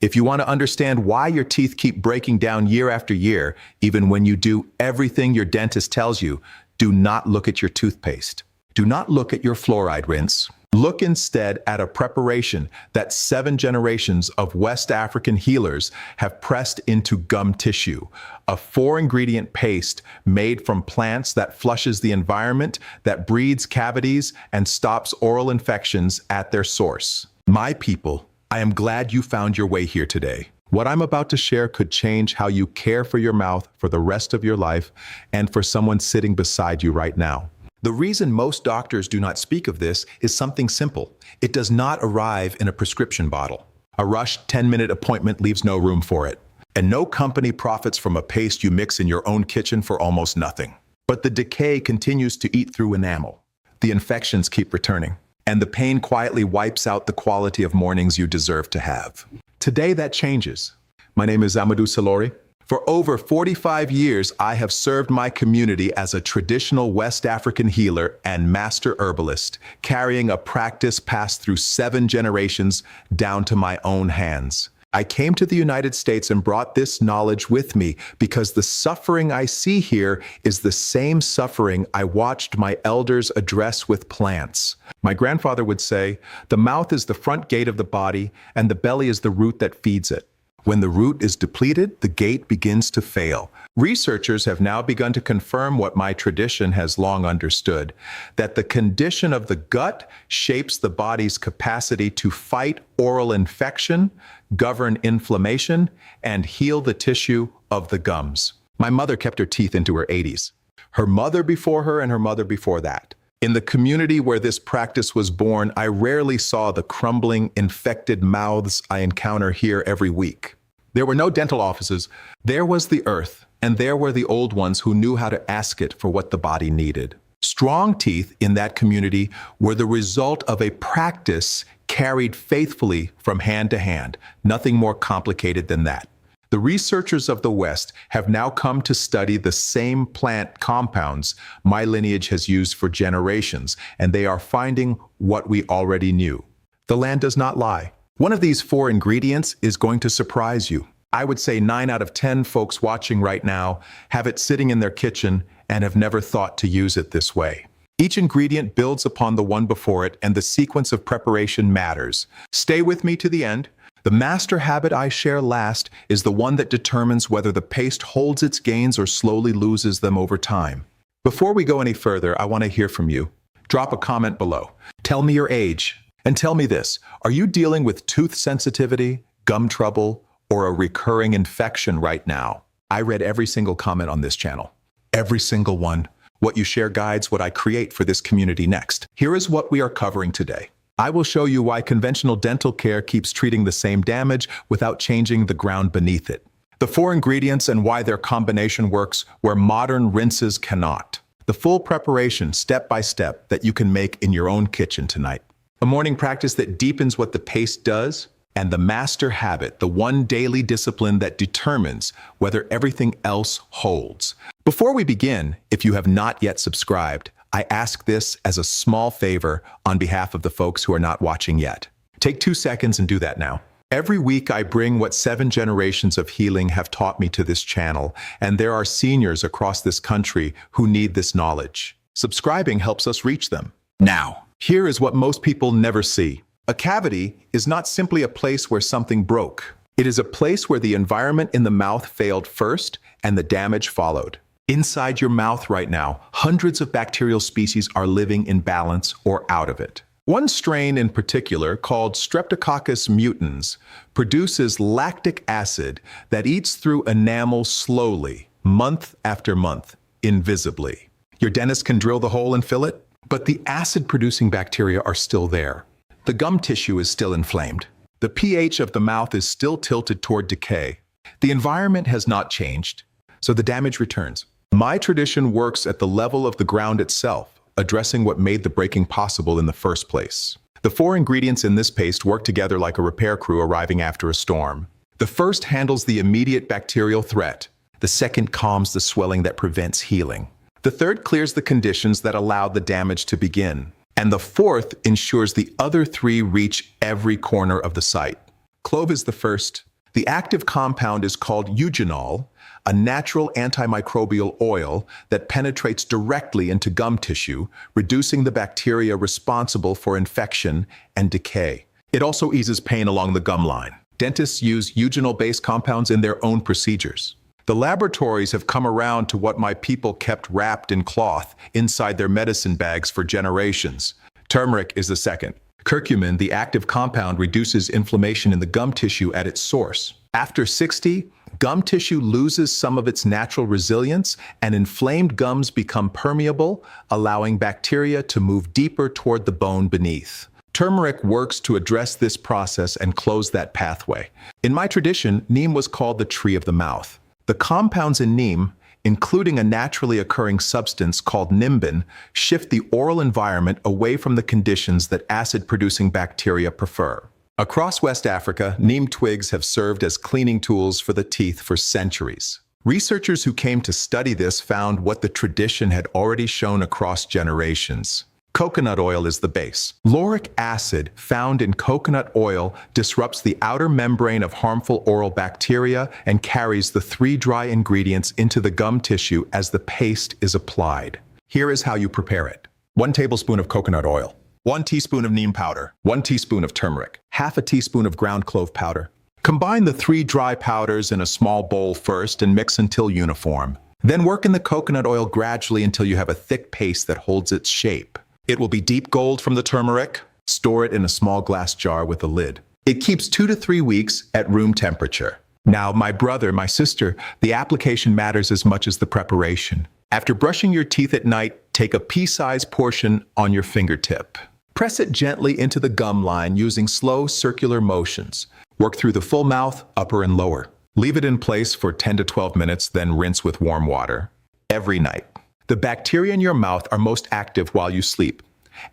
If you want to understand why your teeth keep breaking down year after year, even when you do everything your dentist tells you, do not look at your toothpaste. Do not look at your fluoride rinse. Look instead at a preparation that 7 generations of West African healers have pressed into gum tissue, a 4-ingredient paste made from plants that flushes the environment, that breeds cavities, and stops oral infections at their source. My people, I am glad you found your way here today. What I'm about to share could change how you care for your mouth for the rest of your life and for someone sitting beside you right now. The reason most doctors do not speak of this is something simple. It does not arrive in a prescription bottle. A rushed 10-minute appointment leaves no room for it. And no company profits from a paste you mix in your own kitchen for almost nothing. But the decay continues to eat through enamel. The infections keep returning. And the pain quietly wipes out the quality of mornings you deserve to have. Today that changes. My name is Salori. For over 45 years, I have served my community as a traditional West African healer and master herbalist, carrying a practice passed through 7 generations down to my own hands. I came to the United States and brought this knowledge with me because the suffering I see here is the same suffering I watched my elders address with plants. My grandfather would say, the mouth is the front gate of the body and the belly is the root that feeds it. When the root is depleted, the gate begins to fail. Researchers have now begun to confirm what my tradition has long understood, that the condition of the gut shapes the body's capacity to fight oral infection, govern inflammation, and heal the tissue of the gums. My mother kept her teeth into her 80s. Her mother before her and her mother before that. In the community where this practice was born, I rarely saw the crumbling, infected mouths I encounter here every week. There were no dental offices. There was the earth, and there were the old ones who knew how to ask it for what the body needed. Strong teeth in that community were the result of a practice carried faithfully from hand to hand, nothing more complicated than that. The researchers of the West have now come to study the same plant compounds my lineage has used for generations, and they are finding what we already knew. The land does not lie. One of these 4 ingredients is going to surprise you. I would say 9 out of 10 folks watching right now have it sitting in their kitchen and have never thought to use it this way. Each ingredient builds upon the one before it, and the sequence of preparation matters. Stay with me to the end. The master habit I share last is the one that determines whether the paste holds its gains or slowly loses them over time. Before we go any further, I want to hear from you. Drop a comment below. Tell me your age. And tell me this, are you dealing with tooth sensitivity, gum trouble, or a recurring infection right now? I read every single comment on this channel. Every single one. What you share guides what I create for this community next. Here is what we are covering today. I will show you why conventional dental care keeps treating the same damage without changing the ground beneath it. The 4 ingredients and why their combination works where modern rinses cannot. The full preparation, step by step, that you can make in your own kitchen tonight. A morning practice that deepens what the paste does, and the master habit, the one daily discipline that determines whether everything else holds. Before we begin, if you have not yet subscribed, I ask this as a small favor on behalf of the folks who are not watching yet. Take 2 seconds and do that now. Every week I bring what 7 generations of healing have taught me to this channel, and there are seniors across this country who need this knowledge. Subscribing helps us reach them. Now, here is what most people never see. A cavity is not simply a place where something broke. It is a place where the environment in the mouth failed first and the damage followed. Inside your mouth right now, hundreds of bacterial species are living in balance or out of it. One strain in particular, called Streptococcus mutans, produces lactic acid that eats through enamel slowly, month after month, invisibly. Your dentist can drill the hole and fill it, but the acid-producing bacteria are still there. The gum tissue is still inflamed. The pH of the mouth is still tilted toward decay. The environment has not changed, so the damage returns. My tradition works at the level of the ground itself, addressing what made the breaking possible in the first place. The 4 ingredients in this paste work together like a repair crew arriving after a storm. The first handles the immediate bacterial threat. The second calms the swelling that prevents healing. The third clears the conditions that allow the damage to begin. And the 4th ensures the other 3 reach every corner of the site. Clove is the first, The active compound is called eugenol, a natural antimicrobial oil that penetrates directly into gum tissue, reducing the bacteria responsible for infection and decay. It also eases pain along the gum line. Dentists use eugenol-based compounds in their own procedures. The laboratories have come around to what my people kept wrapped in cloth inside their medicine bags for generations. Turmeric is the second. Curcumin, the active compound, reduces inflammation in the gum tissue at its source. After 60, gum tissue loses some of its natural resilience and inflamed gums become permeable, allowing bacteria to move deeper toward the bone beneath. Turmeric works to address this process and close that pathway. In my tradition, neem was called the tree of the mouth. The compounds in neem, including a naturally occurring substance called nimbin, shift the oral environment away from the conditions that acid-producing bacteria prefer. Across West Africa, neem twigs have served as cleaning tools for the teeth for centuries. Researchers who came to study this found what the tradition had already shown across generations. Coconut oil is the base. Lauric acid found in coconut oil disrupts the outer membrane of harmful oral bacteria and carries the 3 dry ingredients into the gum tissue as the paste is applied. Here is how you prepare it. 1 tablespoon of coconut oil, 1 teaspoon of neem powder, 1 teaspoon of turmeric, half a teaspoon of ground clove powder. Combine the 3 dry powders in a small bowl first and mix until uniform. Then work in the coconut oil gradually until you have a thick paste that holds its shape. It will be deep gold from the turmeric. Store it in a small glass jar with a lid. It keeps 2 to 3 weeks at room temperature. Now, my brother, my sister, the application matters as much as the preparation. After brushing your teeth at night, take a pea-sized portion on your fingertip. Press it gently into the gum line using slow circular motions. Work through the full mouth, upper and lower. Leave it in place for 10 to 12 minutes, then rinse with warm water. Every night. The bacteria in your mouth are most active while you sleep,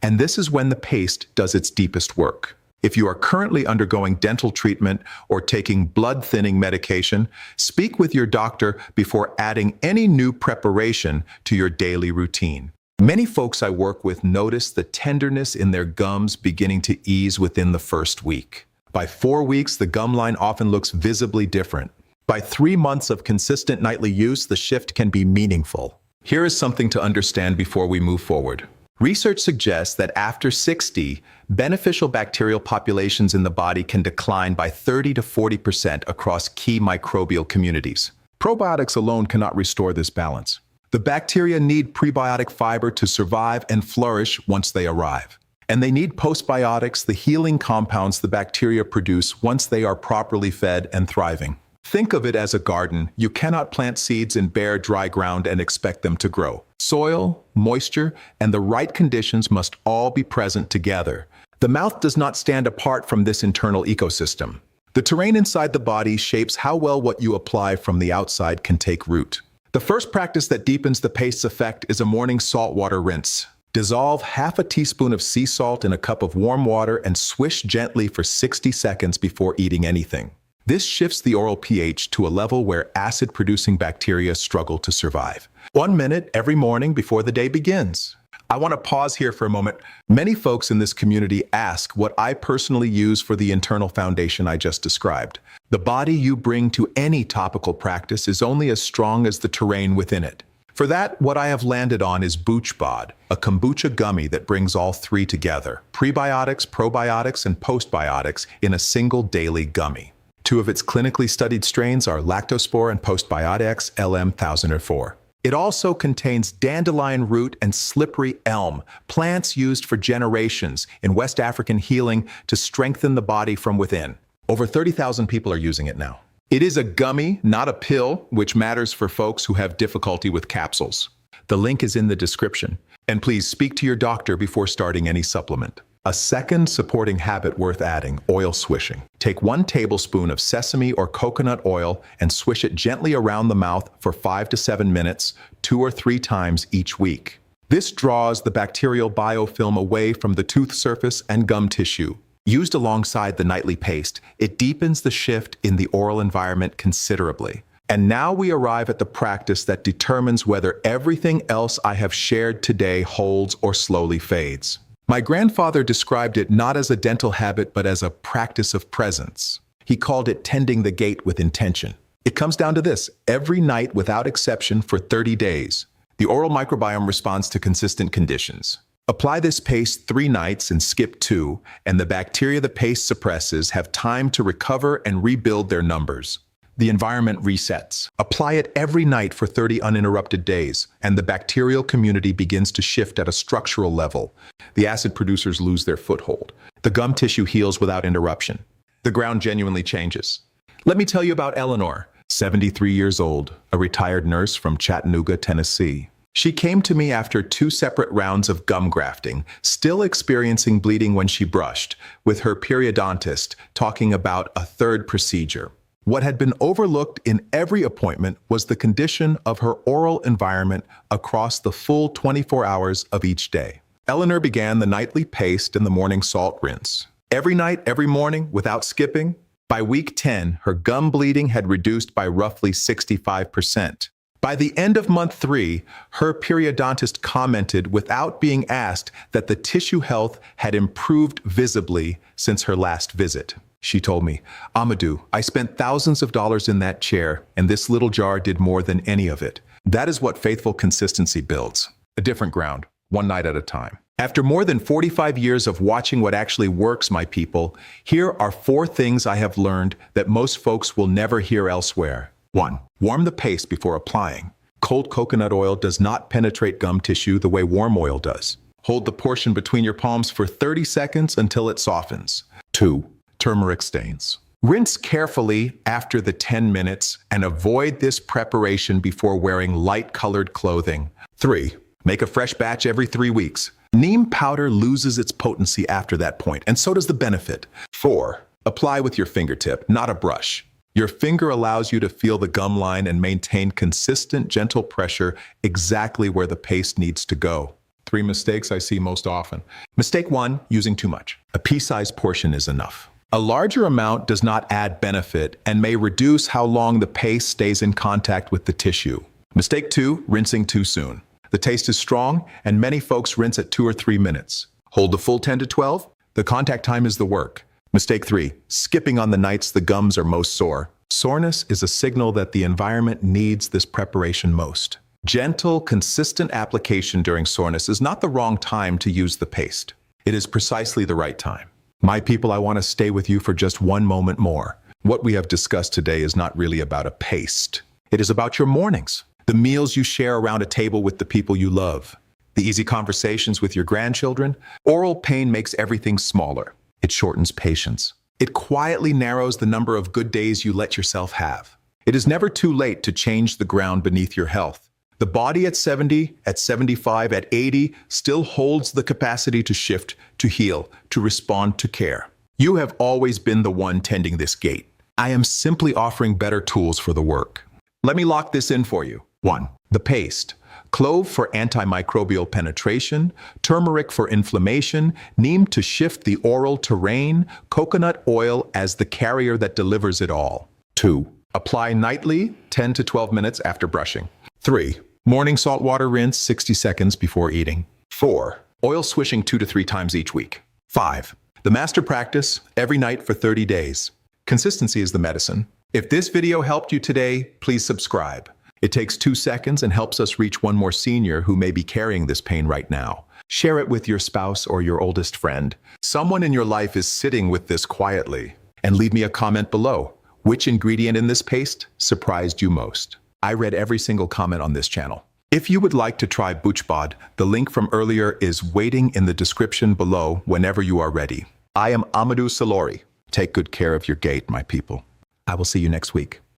and this is when the paste does its deepest work. If you are currently undergoing dental treatment or taking blood-thinning medication, speak with your doctor before adding any new preparation to your daily routine. Many folks I work with notice the tenderness in their gums beginning to ease within the first week. By 4 weeks, the gum line often looks visibly different. By 3 months of consistent nightly use, the shift can be meaningful. Here is something to understand before we move forward. Research suggests that after 60, beneficial bacterial populations in the body can decline by 30 to 40% across key microbial communities. Probiotics alone cannot restore this balance. The bacteria need prebiotic fiber to survive and flourish once they arrive. And they need postbiotics, the healing compounds the bacteria produce once they are properly fed and thriving. Think of it as a garden. You cannot plant seeds in bare, dry ground and expect them to grow. Soil, moisture, and the right conditions must all be present together. The mouth does not stand apart from this internal ecosystem. The terrain inside the body shapes how well what you apply from the outside can take root. The first practice that deepens the paste's effect is a morning saltwater rinse. Dissolve half a teaspoon of sea salt in a cup of warm water and swish gently for 60 seconds before eating anything. This shifts the oral pH to a level where acid-producing bacteria struggle to survive. 1 minute every morning before the day begins. I want to pause here for a moment. Many folks in this community ask what I personally use for the internal foundation I just described. The body you bring to any topical practice is only as strong as the terrain within it. For that, what I have landed on is BoochBod, a kombucha gummy that brings all 3 together: prebiotics, probiotics, and postbiotics in a single daily gummy. 2 of its clinically studied strains are Lactospore and Postbiotics LM1004. It also contains dandelion root and slippery elm, plants used for generations in West African healing to strengthen the body from within. Over 30,000 people are using it now. It is a gummy, not a pill, which matters for folks who have difficulty with capsules. The link is in the description. And please speak to your doctor before starting any supplement. A second supporting habit worth adding: oil swishing. Take 1 tablespoon of sesame or coconut oil and swish it gently around the mouth for 5 to 7 minutes, 2 or 3 times each week. This draws the bacterial biofilm away from the tooth surface and gum tissue. Used alongside the nightly paste, it deepens the shift in the oral environment considerably. And now we arrive at the practice that determines whether everything else I have shared today holds or slowly fades. My grandfather described it not as a dental habit, but as a practice of presence. He called it tending the gate with intention. It comes down to this: every night without exception for 30 days. The oral microbiome responds to consistent conditions. Apply this paste 3 nights and skip 2, and the bacteria the paste suppresses have time to recover and rebuild their numbers. The environment resets. Apply it every night for 30 uninterrupted days, and the bacterial community begins to shift at a structural level. The acid producers lose their foothold. The gum tissue heals without interruption. The ground genuinely changes. Let me tell you about Eleanor, 73 years old, a retired nurse from Chattanooga, Tennessee. She came to me after 2 separate rounds of gum grafting, still experiencing bleeding when she brushed, with her periodontist talking about a 3rd procedure. What had been overlooked in every appointment was the condition of her oral environment across the full 24 hours of each day. Eleanor began the nightly paste and the morning salt rinse. Every night, every morning, without skipping. By week 10, her gum bleeding had reduced by roughly 65%. By the end of month 3, her periodontist commented without being asked that the tissue health had improved visibly since her last visit. She told me, "Amadou, I spent thousands of dollars in that chair, and this little jar did more than any of it." That is what faithful consistency builds. A different ground, one night at a time. After more than 45 years of watching what actually works, my people, here are 4 things I have learned that most folks will never hear elsewhere. 1. Warm the paste before applying. Cold coconut oil does not penetrate gum tissue the way warm oil does. Hold the portion between your palms for 30 seconds until it softens. 2. Turmeric stains. Rinse carefully after the 10 minutes and avoid this preparation before wearing light-colored clothing. 3. Make a fresh batch every 3 weeks. Neem powder loses its potency after that point, and so does the benefit. 4. Apply with your fingertip, not a brush. Your finger allows you to feel the gum line and maintain consistent, gentle pressure exactly where the paste needs to go. 3 mistakes I see most often. Mistake 1, using too much. A pea-sized portion is enough. A larger amount does not add benefit and may reduce how long the paste stays in contact with the tissue. Mistake 2, rinsing too soon. The taste is strong, and many folks rinse at 2 or 3 minutes. Hold the full 10 to 12. The contact time is the work. Mistake 3, skipping on the nights the gums are most sore. Soreness is a signal that the environment needs this preparation most. Gentle, consistent application during soreness is not the wrong time to use the paste. It is precisely the right time. My people, I want to stay with you for just one moment more. What we have discussed today is not really about a paste. It is about your mornings, the meals you share around a table with the people you love, the easy conversations with your grandchildren. Oral pain makes everything smaller. It shortens patience. It quietly narrows the number of good days you let yourself have. It is never too late to change the ground beneath your health. The body at 70, at 75, at 80 still holds the capacity to shift, to heal, to respond to care. You have always been the one tending this gate. I am simply offering better tools for the work. Let me lock this in for you. 1. The paste. Clove for antimicrobial penetration, turmeric for inflammation, neem to shift the oral terrain, coconut oil as the carrier that delivers it all. 2. Apply nightly, 10 to 12 minutes after brushing. 3. Morning saltwater rinse 60 seconds before eating. 4. Oil swishing 2 to 3 times each week. 5. The master practice, every night for 30 days. Consistency is the medicine. If this video helped you today, please subscribe. It takes 2 seconds and helps us reach one more senior who may be carrying this pain right now. Share it with your spouse or your oldest friend. Someone in your life is sitting with this quietly. And leave me a comment below. Which ingredient in this paste surprised you most? I read every single comment on this channel. If you would like to try BoochBod, the link from earlier is waiting in the description below whenever you are ready. I am Amadou Salori. Take good care of your gate, my people. I will see you next week.